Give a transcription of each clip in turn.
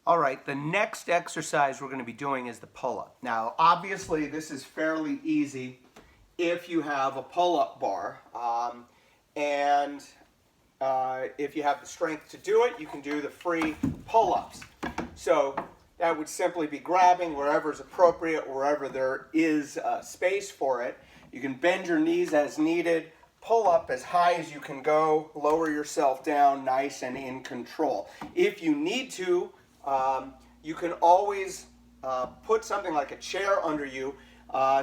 All right, the next exercise we're going to be doing is the pull-up. Now, obviously, this is fairly easy if you have a pull-up bar. And if you have the strength to do it, you can do the free pull-ups. So that would simply be grabbing wherever is appropriate, wherever there is space for it. You can bend your knees as needed, pull up as high as you can go, lower yourself down nice and in control. If you need to, you can always put something like a chair under you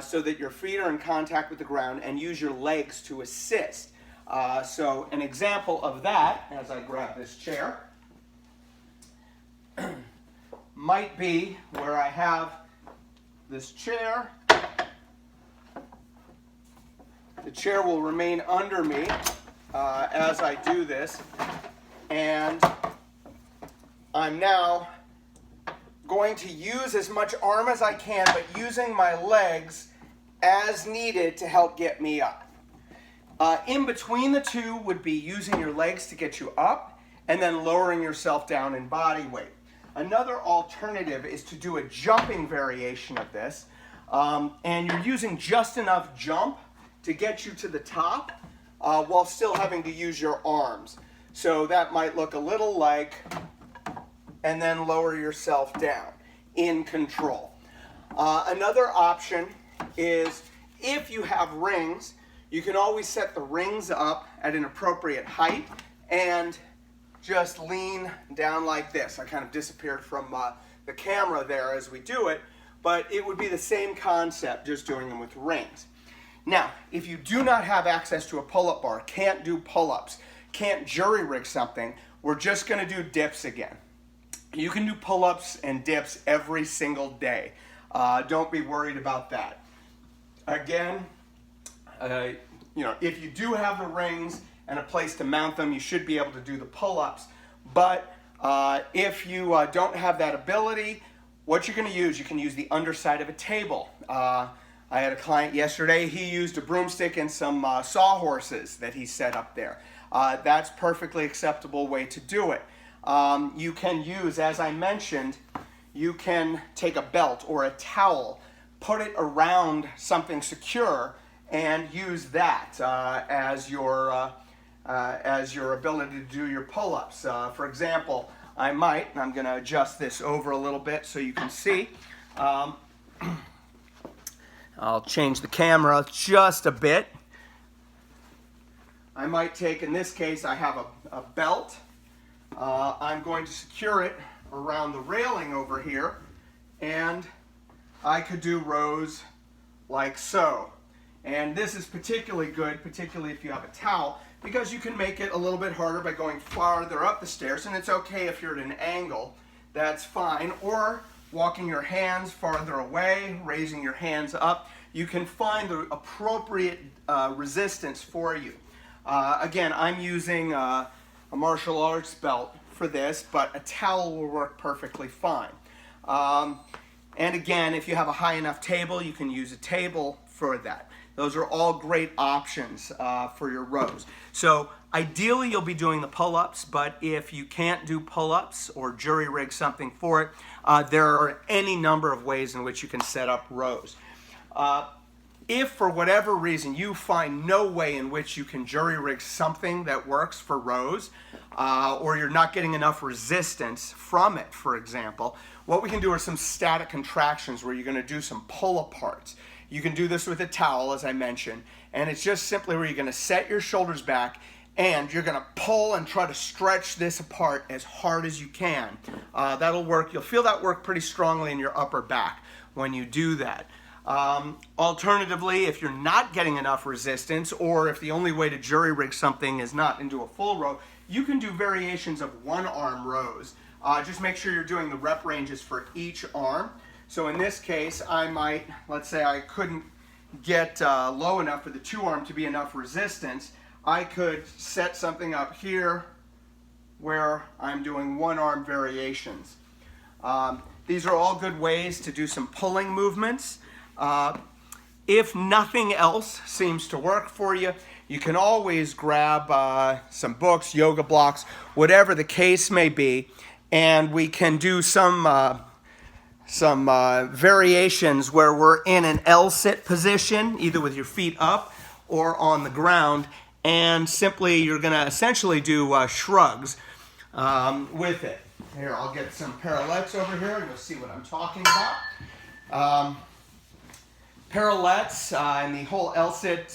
so that your feet are in contact with the ground and use your legs to assist. So an example of that, as I grab this chair, might be where I have this chair. The chair will remain under me as I do this, and I'm now going to use as much arm as I can, but using my legs as needed to help get me up. In between the two would be using your legs to get you up and then lowering yourself down in body weight. Another alternative is to do a jumping variation of this, and you're using just enough jump to get you to the top while still having to use your arms. So that might look a little like, and then lower yourself down in control. Another option is if you have rings, you can always set the rings up at an appropriate height and just lean down like this. I kind of disappeared from the camera there as we do it, but it would be the same concept, just doing them with rings. Now, if you do not have access to a pull-up bar, can't do pull-ups, can't jury rig something, we're just going to do dips again. You can do pull-ups and dips every single day. Don't be worried about that. Again, if you do have the rings and a place to mount them, you should be able to do the pull-ups. But if you don't have that ability, what you're going to use, you can use the underside of a table. I had a client yesterday, he used a broomstick and some sawhorses that he set up there. That's perfectly acceptable way to do it. You can use, as I mentioned, you can take a belt or a towel, put it around something secure, and use that as your ability to do your pull-ups. For example, I'm going to adjust this over a little bit so you can see. I'll change the camera just a bit. I might take, in this case, I have a belt. I'm going to secure it around the railing over here, and I could do rows like so. And this is particularly good, particularly if you have a towel, because you can make it a little bit harder by going farther up the stairs, and it's okay if you're at an angle, that's fine, or walking your hands farther away, raising your hands up. You can find the appropriate resistance for you. Again, I'm using a martial arts belt for this, but a towel will work perfectly fine. And again, if you have a high enough table, you can use a table for that. Those are all great options for your rows. So ideally, you'll be doing the pull-ups, but if you can't do pull-ups or jury rig something for it, there are any number of ways in which you can set up rows. If for whatever reason you find no way in which you can jury rig something that works for rows, or you're not getting enough resistance from it, for example, what we can do are some static contractions where you're going to do some pull-aparts. You can do this with a towel, as I mentioned, and it's just simply where you're going to set your shoulders back and you're going to pull and try to stretch this apart as hard as you can. That'll work. You'll feel that work pretty strongly in your upper back when you do that. Alternatively, if you're not getting enough resistance, or if the only way to jury rig something is not into a full row, you can do variations of one-arm rows. Just make sure you're doing the rep ranges for each arm. So in this case, I might, let's say I couldn't get low enough for the two-arm to be enough resistance. I could set something up here where I'm doing one-arm variations. These are all good ways to do some pulling movements. If nothing else seems to work for you, you can always grab some books, yoga blocks, whatever the case may be, and we can do some variations where we're in an L-sit position, either with your feet up or on the ground, and simply you're going to essentially do shrugs with it. Here, I'll get some parallettes over here and you'll see what I'm talking about. Parallettes and the whole L-sit,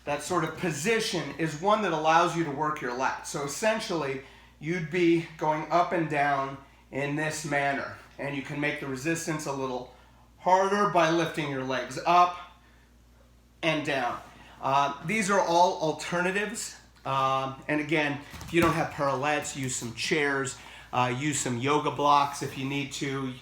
that sort of position is one that allows you to work your lats. So essentially, you'd be going up and down in this manner, and you can make the resistance a little harder by lifting your legs up and down. These are all alternatives, and again, if you don't have parallettes, use some chairs, use some yoga blocks if you need to.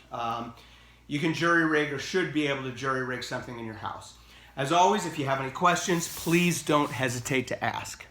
You can jury rig or should be able to jury rig something in your house. As always, if you have any questions, please don't hesitate to ask.